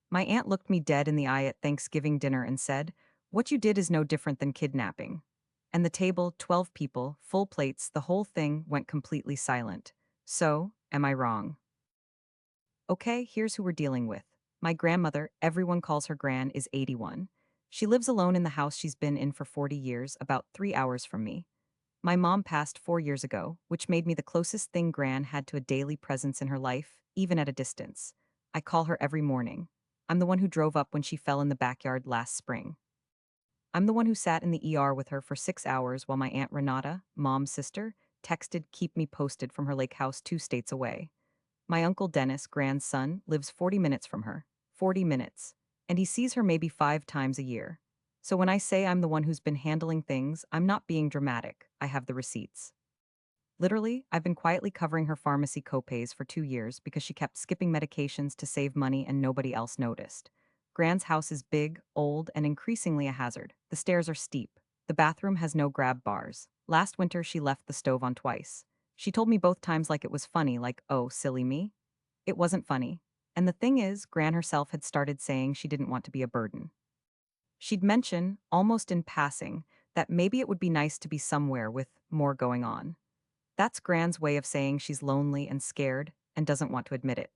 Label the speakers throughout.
Speaker 1: My aunt looked me dead in the eye at Thanksgiving dinner and said, "What you did is no different than kidnapping." And the table, 12 people, full plates, the whole thing went completely silent. So, am I wrong? Okay, here's who we're dealing with. My grandmother, everyone calls her Gran, is 81. She lives alone in the house she's been in for 40 years, about 3 hours from me. My mom passed 4 years ago, which made me the closest thing Gran had to a daily presence in her life, even at a distance. I call her every morning. I'm the one who drove up when she fell in the backyard last spring. I'm the one who sat in the ER with her for 6 hours while my Aunt Renata, mom's sister, texted keep me posted from her lake house 2 states away. My uncle Dennis, grandson, lives 40 minutes from her. 40 minutes. And he sees her maybe 5 times a year. So when I say I'm the one who's been handling things, I'm not being dramatic. I have the receipts. Literally, I've been quietly covering her pharmacy copays for 2 years because she kept skipping medications to save money and nobody else noticed. Gran's house is big, old, and increasingly a hazard. The stairs are steep. The bathroom has no grab bars. Last winter, she left the stove on twice. She told me both times like it was funny, like, oh, silly me. It wasn't funny. And the thing is, Gran herself had started saying she didn't want to be a burden. She'd mention, almost in passing, that maybe it would be nice to be somewhere with more going on. That's Gran's way of saying she's lonely and scared and doesn't want to admit it.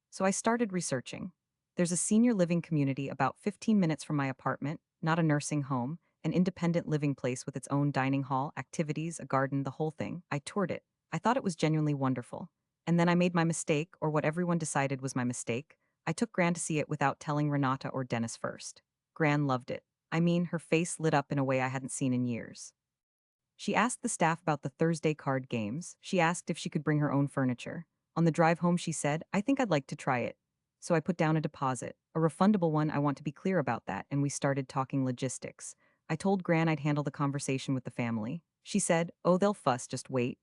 Speaker 1: So I started researching. There's a senior living community about 15 minutes from my apartment, not a nursing home, an independent living place with its own dining hall, activities, a garden, the whole thing. I toured it. I thought it was genuinely wonderful. And then I made my mistake, or what everyone decided was my mistake. I took Gran to see it without telling Renata or Dennis first. Gran loved it. I mean, her face lit up in a way I hadn't seen in years. She asked the staff about the Thursday card games. She asked if she could bring her own furniture. On the drive home, she said, I think I'd like to try it. So I put down a deposit, a refundable one. I want to be clear about that, and we started talking logistics. I told Gran I'd handle the conversation with the family. She said, oh, they'll fuss, just wait.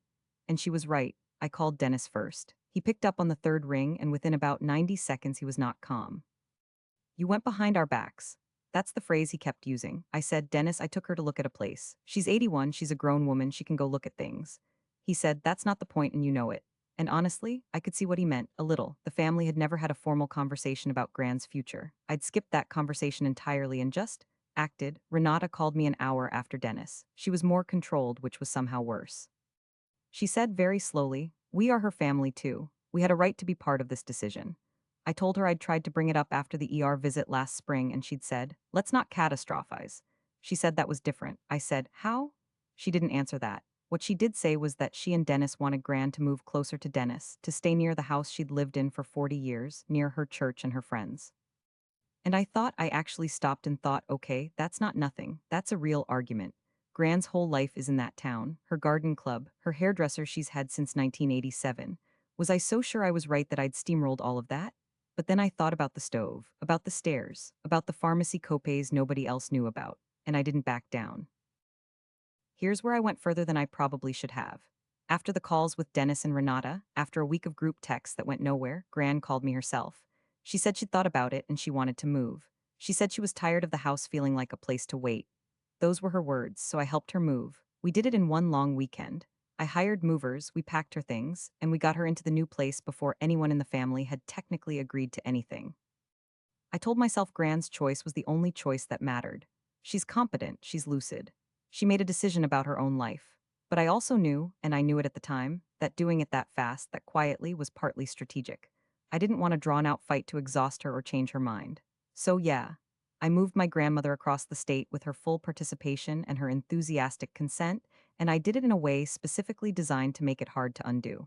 Speaker 1: And she was right. I called Dennis first. He picked up on the third ring, and within about 90 seconds, he was not calm. You went behind our backs. That's the phrase he kept using. I said, Dennis, I took her to look at a place. She's 81, she's a grown woman, she can go look at things. He said, that's not the point and you know it. And honestly, I could see what he meant, a little. The family had never had a formal conversation about Gran's future. I'd skipped that conversation entirely and just acted. Renata called me an hour after Dennis. She was more controlled, which was somehow worse. She said very slowly, we are her family too. We had a right to be part of this decision. I told her I'd tried to bring it up after the ER visit last spring and she'd said, let's not catastrophize. She said that was different. I said, how? She didn't answer that. What she did say was that she and Dennis wanted Gran to move closer to Dennis, to stay near the house she'd lived in for 40 years, near her church and her friends. And I actually stopped and thought, okay, that's not nothing. That's a real argument. Gran's whole life is in that town, her garden club, her hairdresser she's had since 1987. Was I so sure I was right that I'd steamrolled all of that? But then I thought about the stove, about the stairs, about the pharmacy copays nobody else knew about, and I didn't back down. Here's where I went further than I probably should have. After the calls with Dennis and Renata, after a week of group texts that went nowhere, Gran called me herself. She said she'd thought about it and she wanted to move. She said she was tired of the house feeling like a place to wait. Those were her words, so I helped her move. We did it in one long weekend. I hired movers, we packed her things, and we got her into the new place before anyone in the family had technically agreed to anything. I told myself Gran's choice was the only choice that mattered. She's competent, she's lucid. She made a decision about her own life. But I also knew, and I knew it at the time, that doing it that fast, that quietly, was partly strategic. I didn't want a drawn-out fight to exhaust her or change her mind. So yeah, I moved my grandmother across the state with her full participation and her enthusiastic consent, and I did it in a way specifically designed to make it hard to undo.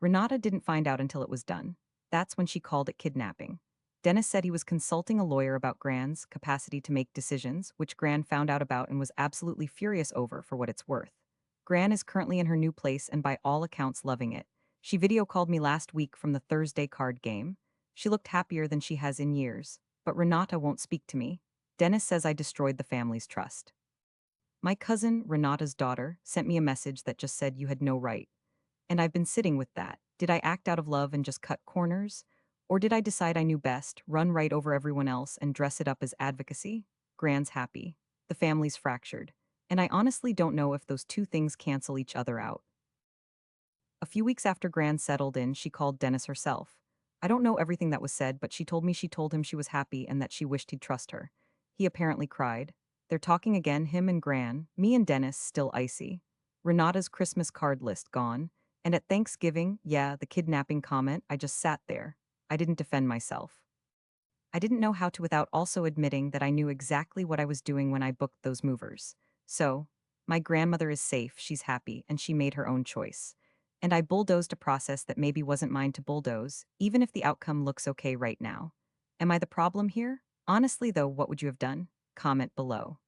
Speaker 1: Renata didn't find out until it was done. That's when she called it kidnapping. Dennis said he was consulting a lawyer about Gran's capacity to make decisions, which Gran found out about and was absolutely furious over for what it's worth. Gran is currently in her new place and by all accounts loving it. She video called me last week from the Thursday card game. She looked happier than she has in years, but Renata won't speak to me. Dennis says I destroyed the family's trust. My cousin, Renata's daughter, sent me a message that just said you had no right. And I've been sitting with that. Did I act out of love and just cut corners? Or did I decide I knew best, run right over everyone else, and dress it up as advocacy? Gran's happy. The family's fractured. And I honestly don't know if those two things cancel each other out. A few weeks after Gran settled in, she called Dennis herself. I don't know everything that was said, but she told him she was happy and that she wished he'd trust her. He apparently cried. They're talking again, him and Gran, me and Dennis still icy. Renata's Christmas card list gone. And at Thanksgiving, yeah, the kidnapping comment, I just sat there. I didn't defend myself. I didn't know how to without also admitting that I knew exactly what I was doing when I booked those movers. So, my grandmother is safe, she's happy, and she made her own choice. And I bulldozed a process that maybe wasn't mine to bulldoze, even if the outcome looks okay right now. Am I the problem here? Honestly, though, what would you have done? Comment below.